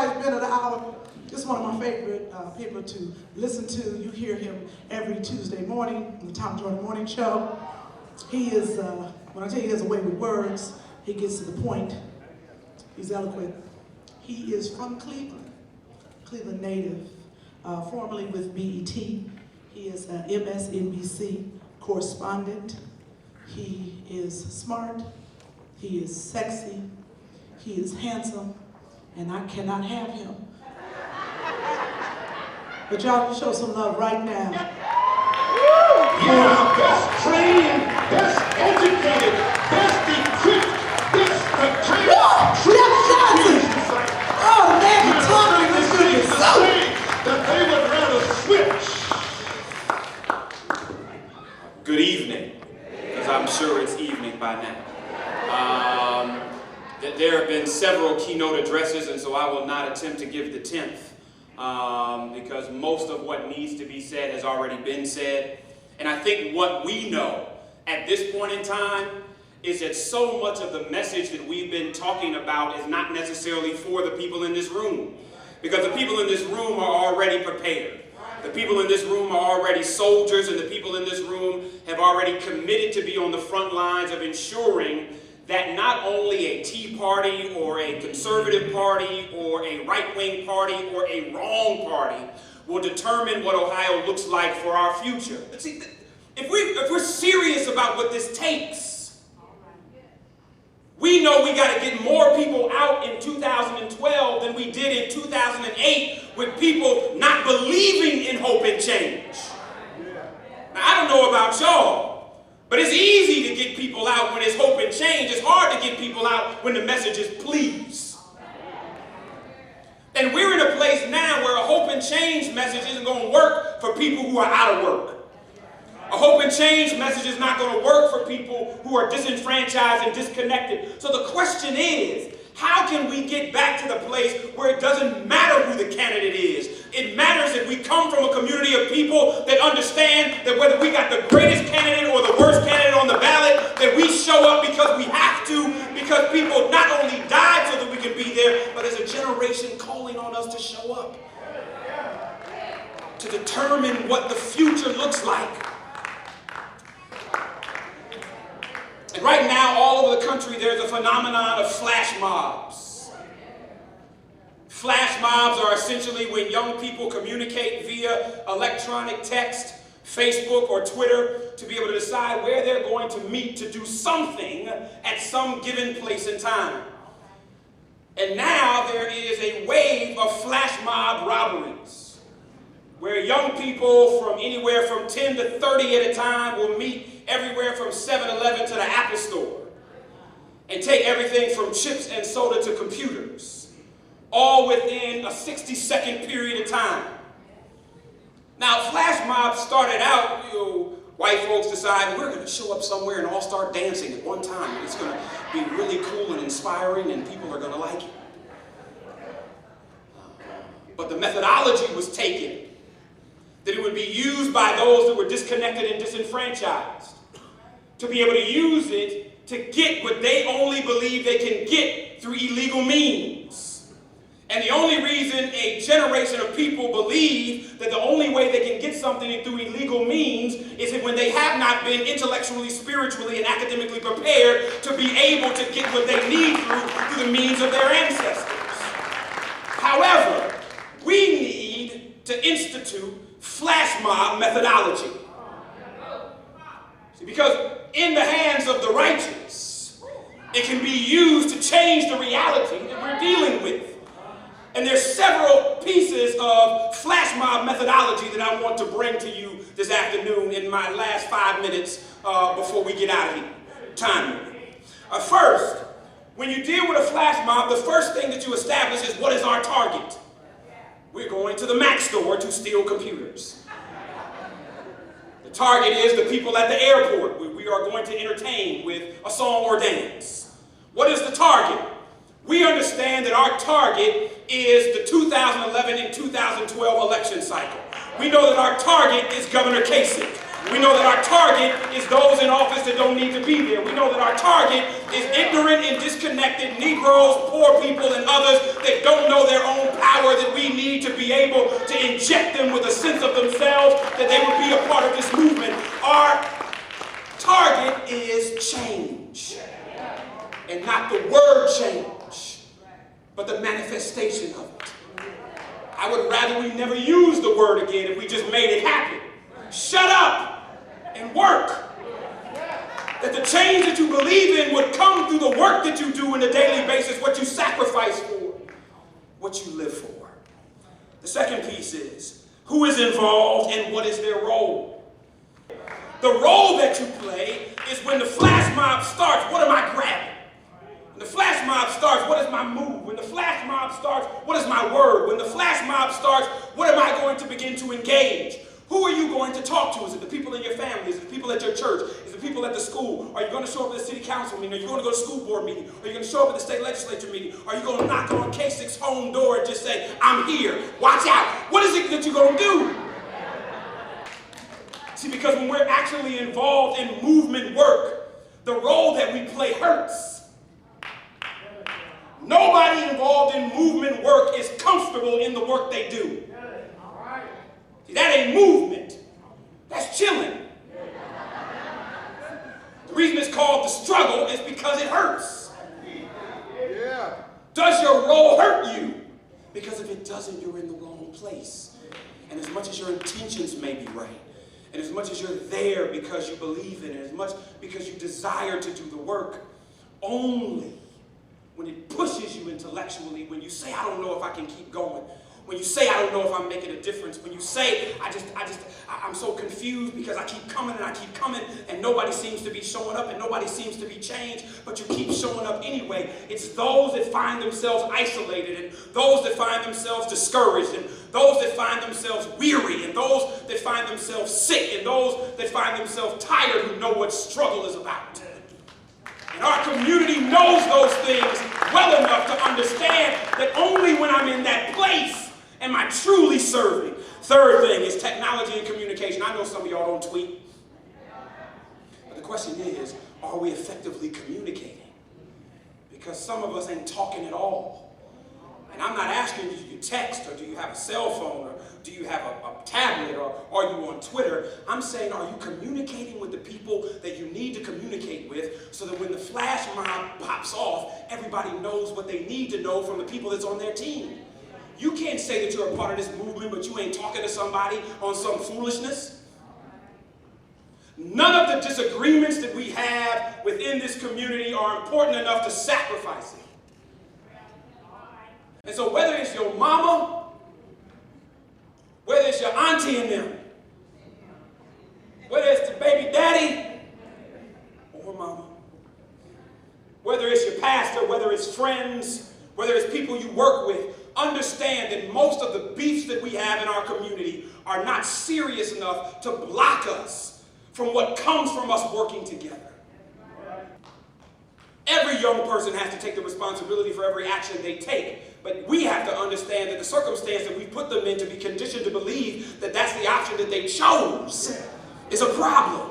Everybody's been at the hour. This is one of my favorite people to listen to. You hear him every Tuesday morning on the Tom Jordan Morning Show. He is, when I tell you he has a way with words, he gets to the point. He's eloquent. He is from Cleveland, Cleveland native, formerly with BET. He is an MSNBC correspondent. He is smart. He is sexy. He is handsome. And I cannot have him. But y'all show some love right now. Yeah, best trained, best educated, best equipped, best prepared. Jeff Johnson! Oh, the man can talk and This listen is to the thing that they would rather switch. Good evening, because I'm sure it's evening by now. There have been several keynote addresses, and so I will not attempt to give the 10th, because most of what needs to be said has already been said. And I think what we know at this point in time is that so much of the message that we've been talking about is not necessarily for the people in this room, because the people in this room are already prepared. The people in this room are already soldiers, and the people in this room have already committed to be on the front lines of ensuring that not only a Tea Party or a conservative party or a right-wing party or a wrong party will determine what Ohio looks like for our future. See, if we're serious about what this takes, we know we got to get more people out in 2012 than we did in 2008 with people not believing in hope and change. Now, I don't know about y'all, but it's easy to get people out when it's hope and change. It's hard to get people out when the message is please. And we're in a place now where a hope and change message isn't going to work for people who are out of work. A hope and change message is not going to work for people who are disenfranchised and disconnected. So the question is, how can we get back to the place where it doesn't matter who the candidate is? It matters that we come from a community of people that understand that whether we got the greatest candidate or the worst candidate on the ballot, that we show up because we have to, because people not only died so that we can be there, but there's a generation calling on us to show up, to determine what the future looks like. And right now, all over the country, there's a phenomenon of flash mobs. Flash mobs are essentially when young people communicate via electronic text, Facebook, or Twitter to be able to decide where they're going to meet to do something at some given place and time. And now there is a wave of flash mob robberies, where young people from anywhere from 10 to 30 at a time will meet everywhere from 7-Eleven to the Apple Store and take everything from chips and soda to computers, all within a 60-second period of time. Now, flash mobs started out, white folks decided we're going to show up somewhere and all start dancing at one time. And it's going to be really cool and inspiring and people are going to like it. But the methodology was taken that it would be used by those that were disconnected and disenfranchised, to be able to use it to get what they only believe they can get through illegal means. And the only reason a generation of people believe that the only way they can get something through illegal means is that when they have not been intellectually, spiritually, and academically prepared to be able to get what they need through the means of their ancestors. However, we need to institute flash mob methodology. See, because in the hands of the righteous, it can be used to change the reality that we're dealing with. And there's several pieces of flash mob methodology that I want to bring to you this afternoon in my last 5 minutes before we get out of here. Time. First, when you deal with a flash mob, the first thing that you establish is what is our target. We're going to the Mac store to steal computers. The target is the people at the airport. We are going to entertain with a song or dance. What is the target? We understand that our target is the 2011 and 2012 election cycle. We know that our target is Governor Kasich. We know that our target is those in office that don't need to be there. We know that our target is ignorant and disconnected Negroes, poor people, and others that don't know their own able to inject them with a sense of themselves that they would be a part of this movement. Our target is change. And not the word change, but the manifestation of it. I would rather we never use the word again if we just made it happen. Shut up and work. That the change that you believe in would come through the work that you do on a daily basis, what you sacrifice for, what you live for. The second piece is, who is involved and what is their role? The role that you play is when the flash mob starts, what am I grabbing? When the flash mob starts, what is my move? When the flash mob starts, what is my word? When the flash mob starts, what am I going to begin to engage? Who are you going to talk to? Is it the people in your family? Is it the people at your church? Is it the people at the school? Are you going to show up at the city council meeting? Are you going to go to school board meeting? Are you going to show up at the state legislature meeting? Are you going to knock on K6's home door and just say, I'm here, watch out? What is it that you're going to do? See, because when we're actually involved in movement work, the role that we play hurts. Nobody involved in movement work is comfortable in the work they do. See, that ain't movement. That's chilling. The reason it's called the struggle is because it hurts. Does your role hurt you? Because if it doesn't, you're in the wrong place. And as much as your intentions may be right, and as much as you're there because you believe in it, as much because you desire to do the work, only when it pushes you intellectually, when you say, I don't know if I can keep going, when you say, I don't know if I'm making a difference, when you say, I'm so confused because I keep coming and nobody seems to be showing up and nobody seems to be changed, but you keep showing up anyway. It's those that find themselves isolated and those that find themselves discouraged and those that find themselves weary and those that find themselves sick and those that find themselves tired who know what struggle is about. And our community knows those things well enough to understand that only when I'm in that place am I truly serving. Third thing is technology and communication. I know some of y'all don't tweet. But the question is, are we effectively communicating? Because some of us ain't talking at all. And I'm not asking you, do you text, or do you have a cell phone, or do you have a tablet, or are you on Twitter? I'm saying, are you communicating with the people that you need to communicate with so that when the flash mob pops off, everybody knows what they need to know from the people that's on their team? You can't say that you're a part of this movement, but you ain't talking to somebody on some foolishness. None of the disagreements that we have within this community are important enough to sacrifice it. And so whether it's your mama, whether it's your auntie and them, whether it's the baby daddy or mama, whether it's your pastor, whether it's friends, whether it's people you work with, understand that most of the beefs that we have in our community are not serious enough to block us from what comes from us working together. Every young person has to take the responsibility for every action they take. But we have to understand that the circumstance that we put them in to be conditioned to believe that that's the option that they chose is a problem.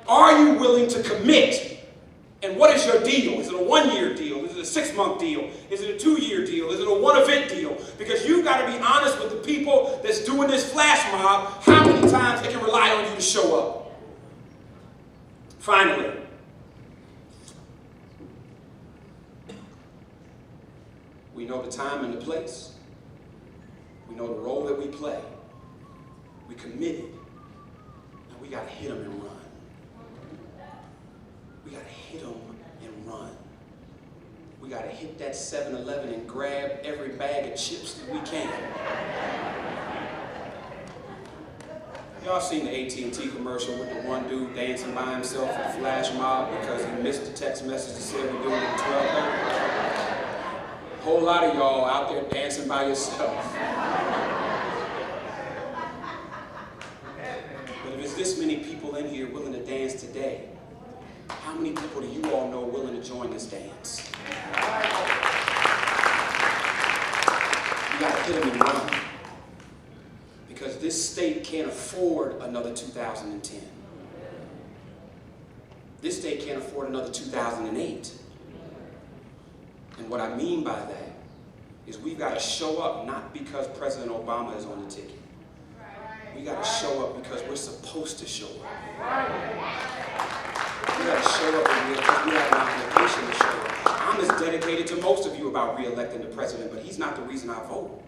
Are you willing to commit? And what is your deal? Is it a 1-year deal? Is it a 6-month deal? Is it a 2-year deal? Is it a 1-event deal? Because you've got to be honest with the people that's doing this flash mob, how many times they can rely on you to show up. Finally, we know the time and the place. We know the role that we play. We committed. Now we got to hit them and run. We got to hit them and run. We got to hit that 7-Eleven and grab every bag of chips that we can. Y'all seen the AT&T commercial with the one dude dancing by himself in the flash mob because he missed the text message that said we're doing it at 12:30? A whole lot of y'all out there dancing by yourself. But if it's this many people in here willing to dance today, how many people do you all know willing to join this dance? You gotta hit them and run. Because this state can't afford another 2010. This state can't afford another 2008. And what I mean by that is we've got to show up not because President Obama is on the ticket. We got to show up because we're supposed to show up. We got to show up because we have an obligation to show up. I'm as dedicated to most of you about re-electing the president, but he's not the reason I vote.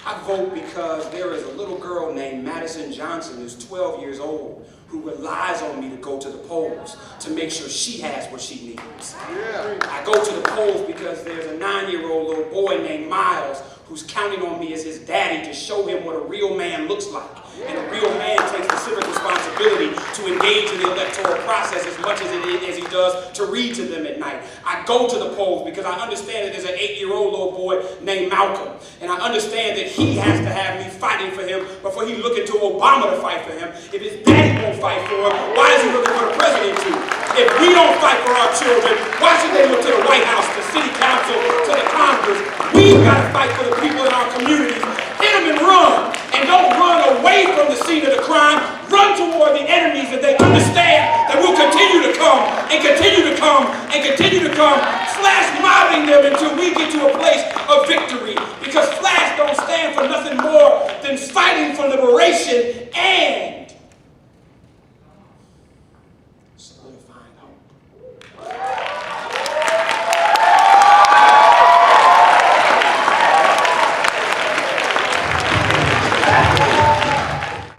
I vote because there is a little girl named Madison Johnson who's 12 years old who relies on me to go to the polls to make sure she has what she needs. I go to the polls because there's a 9-year-old little boy named Miles who's counting on me as his daddy to show him what a real man looks like. And a real man takes the civic responsibility to engage in the electoral process as much as he does to read to them at night. I go to the polls because I understand that there's an 8-year-old little boy named Malcolm. And I understand that he has to have me fighting for him before he looking to Obama to fight for him. If his daddy won't fight for him, why is he looking for the president to? If we don't fight for our children, why should they look to the White House, the city council, to the Congress? We've got to fight for the people in our communities. Hit them and run. And don't run away from the scene of the crime. Run toward the enemies that they understand that will continue to come and continue to come and continue to come, flash mobbing them until we get to a place of victory. Because Flash don't stand for nothing more than fighting for liberation